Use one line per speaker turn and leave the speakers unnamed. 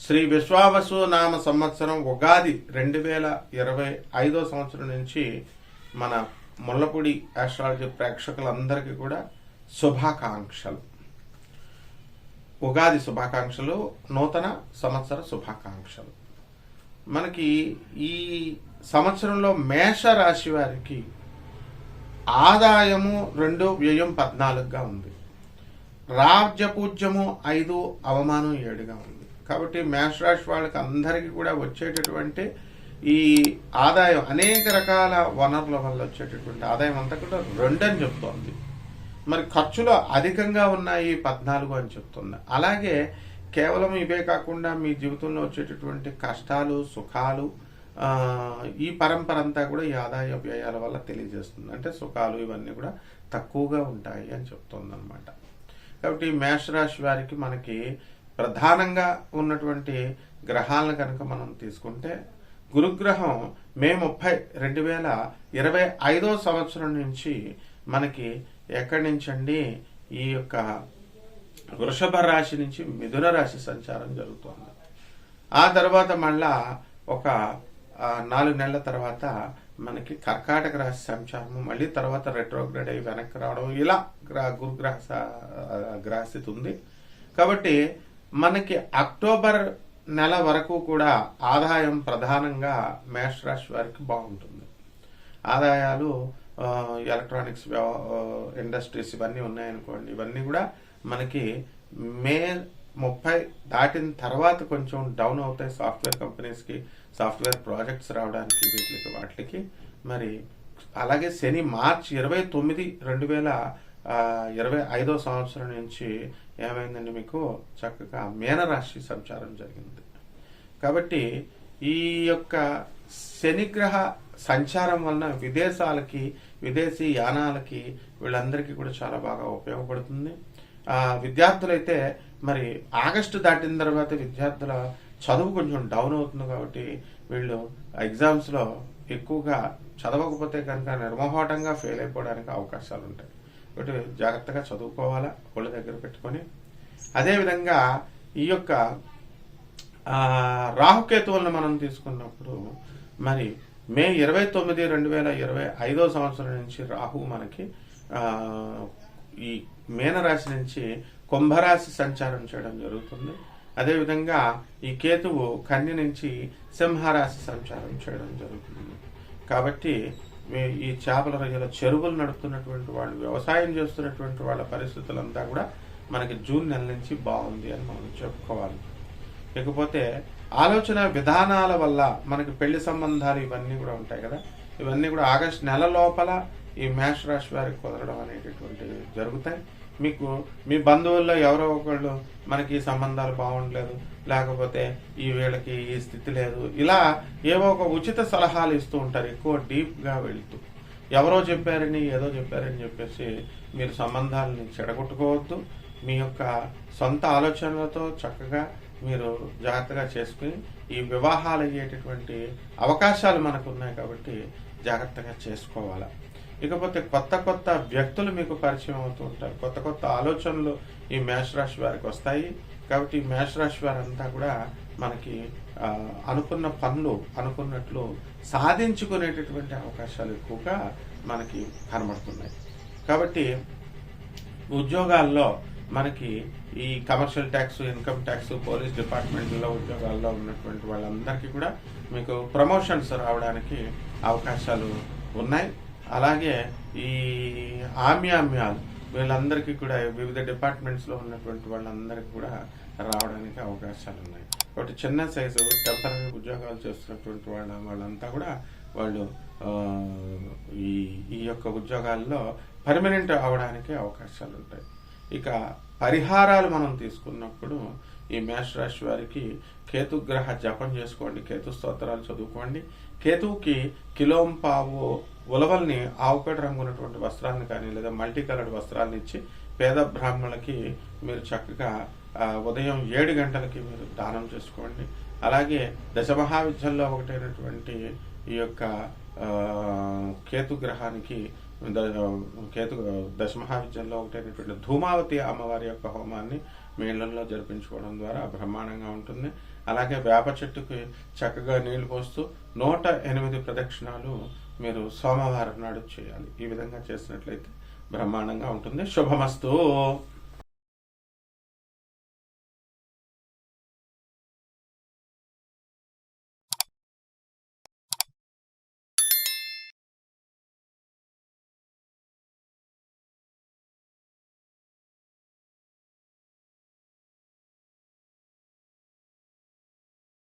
శ్రీ విశ్వావసు నామ సంవత్సరం ఉగాది 2025 సంవత్సరం నుంచి మన ముల్లపూడి ఆస్ట్రాలజీ ప్రేక్షకులందరికీ కూడా శుభాకాంక్షలు. ఉగాది శుభాకాంక్షలు, నూతన సంవత్సర శుభాకాంక్షలు. మనకి ఈ సంవత్సరంలో మేష రాశి వారికి ఆదాయము 2, వ్యయం 14గా ఉంది. రాజ్యపూజ్యము 5, అవమానం 7గా ఉంది. కాబట్టి మేషరాశి వాళ్ళకి అందరికీ కూడా వచ్చేటటువంటి ఈ ఆదాయం అనేక రకాల వనరుల వల్ల వచ్చేటటువంటి ఆదాయం అంతా కూడా 2 అని చెప్తోంది. మరి ఖర్చులు అధికంగా ఉన్నాయి 14 అని చెప్తుంది. అలాగే కేవలం ఇవే కాకుండా మీ జీవితంలో వచ్చేటటువంటి కష్టాలు, సుఖాలు, ఈ పరంపర అంతా కూడా ఈ ఆదాయ వ్యయాల వల్ల తెలియజేస్తుంది. అంటే సుఖాలు ఇవన్నీ కూడా తక్కువగా ఉంటాయి అని చెప్తుంది అనమాట. కాబట్టి మేషరాశి వారికి మనకి ప్రధానంగా ఉన్నటువంటి గ్రహాలను కనుక మనం తీసుకుంటే, గురుగ్రహం మే 30, 2025 సంవత్సరం నుంచి మనకి ఎక్కడి నుంచి అండి, ఈ యొక్క వృషభ రాశి నుంచి మిథున రాశి సంచారం జరుగుతుంది. ఆ తర్వాత మళ్ళా ఒక 4 నెలల తర్వాత మనకి కర్కాటక రాశి సంచారము, మళ్ళీ తర్వాత రెట్రోగ్రేడ్ అయ్యి వెనక్కి రావడం, ఇలా గురుగ్రహ గ్రహస్థితి ఉంది. కాబట్టి మనకి అక్టోబర్ నెల వరకు కూడా ఆదాయం ప్రధానంగా మేషరాశి వారికి బాగుంటుంది. ఆదాయాలు ఎలక్ట్రానిక్స్ ఇండస్ట్రీస్ ఇవన్నీ ఉన్నాయనుకోండి, ఇవన్నీ కూడా మనకి మే 30 దాటిన తర్వాత కొంచెం డౌన్ అవుతాయి. సాఫ్ట్వేర్ కంపెనీస్కి సాఫ్ట్వేర్ ప్రాజెక్ట్స్ రావడానికి వీటికి వాటికి. మరి అలాగే శని మార్చి 29, 2025 సంవత్సరం నుంచి ఏమైందండి, మీకు చక్కగా మీనరాశి సంచారం జరిగింది. కాబట్టి ఈ యొక్క శనిగ్రహ సంచారం వలన విదేశాలకి, విదేశీ యానాలకి వీళ్ళందరికీ కూడా చాలా బాగా ఉపయోగపడుతుంది. విద్యార్థులైతే మరి ఆగస్టు దాటిన తర్వాత విద్యార్థుల చదువు కొంచెం డౌన్ అవుతుంది. కాబట్టి వీళ్ళు ఎగ్జామ్స్లో ఎక్కువగా చదవకపోతే కనుక నిర్మోహటంగా ఫెయిల్ అయిపోవడానికి అవకాశాలు ఉంటాయి. కాబట్టి జాగ్రత్తగా చదువుకోవాలా ఒళ్ళ దగ్గర పెట్టుకొని. అదేవిధంగా ఈ యొక్క రాహుకేతువులను మనం తీసుకున్నప్పుడు మరి మే 29, 2025 సంవత్సరం నుంచి రాహు మనకి ఈ మీనరాశి నుంచి కుంభరాశి సంచారం చేయడం జరుగుతుంది. అదేవిధంగా ఈ కేతువు కన్య నుంచి సింహరాశి సంచారం చేయడం జరుగుతుంది. కాబట్టి ఈ చేపల రొయ్యల చెరువులు నడుపుతున్నటువంటి వాళ్ళు, వ్యవసాయం చేస్తున్నటువంటి వాళ్ళ పరిస్థితులంతా కూడా మనకి జూన్ నెల నుంచి బాగుంది అని మనం చెప్పుకోవాలి. ఇకపోతే ఆలోచన విధానాల వల్ల మనకి పెళ్లి సంబంధాలు ఇవన్నీ కూడా ఉంటాయి కదా, ఇవన్నీ కూడా ఆగస్టు నెల లోపల ఈ మేషరాశి వారికి కుదరడం అనేటటువంటివి జరుగుతాయి. మీకు మీ బంధువుల్లో ఎవరో ఒకళ్ళు మనకి ఈ సంబంధాలు బాగుండలేదు, లేకపోతే ఈ వీళ్ళకి ఈ స్థితి లేదు, ఇలా ఏవో ఒక ఉచిత సలహాలు ఇస్తూ ఉంటారు. ఎక్కువ డీప్గా వెళుతూ ఎవరో చెప్పారని, ఏదో చెప్పారని చెప్పేసి మీరు సంబంధాలని చెడగొట్టుకోవద్దు. మీ యొక్క సొంత ఆలోచనలతో చక్కగా మీరు జాగ్రత్తగా చేసుకుని ఈ వివాహాలు అయ్యేటటువంటి అవకాశాలు మనకు ఉన్నాయి. కాబట్టి జాగ్రత్తగా చేసుకోవాలి. ఇకపోతే కొత్త కొత్త వ్యక్తులు మీకు పరిచయం అవుతూ ఉంటారు. కొత్త కొత్త ఆలోచనలు ఈ మేషరాశి వారికి వస్తాయి. కాబట్టి ఈ మేషరాశి వారంతా కూడా మనకి అనుకున్న పనులు అనుకున్నట్లు సాధించుకునేటటువంటి అవకాశాలు ఎక్కువగా మనకి కనబడుతున్నాయి. కాబట్టి ఉద్యోగాల్లో మనకి ఈ commercial tax, income tax, police డిపార్ట్మెంట్లో ఉద్యోగాల్లో ఉన్నటువంటి వాళ్ళందరికీ కూడా మీకు ప్రమోషన్స్ రావడానికి అవకాశాలు ఉన్నాయి. అలాగే ఈ ఆమ్యామ్యాలు వీళ్ళందరికీ కూడా వివిధ డిపార్ట్మెంట్స్లో ఉన్నటువంటి వాళ్ళందరికీ కూడా రావడానికి అవకాశాలు ఉన్నాయి. కాబట్టి చిన్న సైజు టెంపరీ ఉద్యోగాలు చేస్తున్నటువంటి వాళ్ళంతా కూడా వాళ్ళు ఈ యొక్క ఉద్యోగాల్లో పర్మనెంట్ అవడానికి అవకాశాలు ఉంటాయి. ఇక పరిహారాలు మనం తీసుకున్నప్పుడు ఈ మేషరాశి వారికి కేతుగ్రహ జపం చేసుకోండి, కేతు స్తోత్రాలు చదువుకోండి. కేతువుకి కిలోంపావు ఉలవల్ని ఆవుపేట రంగు ఉన్నటువంటి వస్త్రాలను కానీ లేదా మల్టీ కలర్డ్ వస్త్రాలను ఇచ్చి పేద బ్రాహ్మణులకి మీరు చక్కగా ఉదయం 7 గంటలకి మీరు దానం చేసుకోండి. అలాగే దశమహావిద్యల్లో ఒకటైనటువంటి ఈ యొక్క కేతుగ్రహానికి దశమహావిద్యల్లో ఒకటైనటువంటి ధూమావతి అమ్మవారి యొక్క హోమాన్ని మీ ఇళ్లలో జరిపించుకోవడం ద్వారా బ్రహ్మాండంగా ఉంటుంది. అలాగే వేప చెట్టుకి చక్కగా నీళ్లు పోస్తూ 108 ప్రదక్షిణాలు మీరు సోమవారం నాడు చేయాలి. ఈ విధంగా చేసినట్లయితే బ్రహ్మాండంగా ఉంటుంది. శుభమస్తు.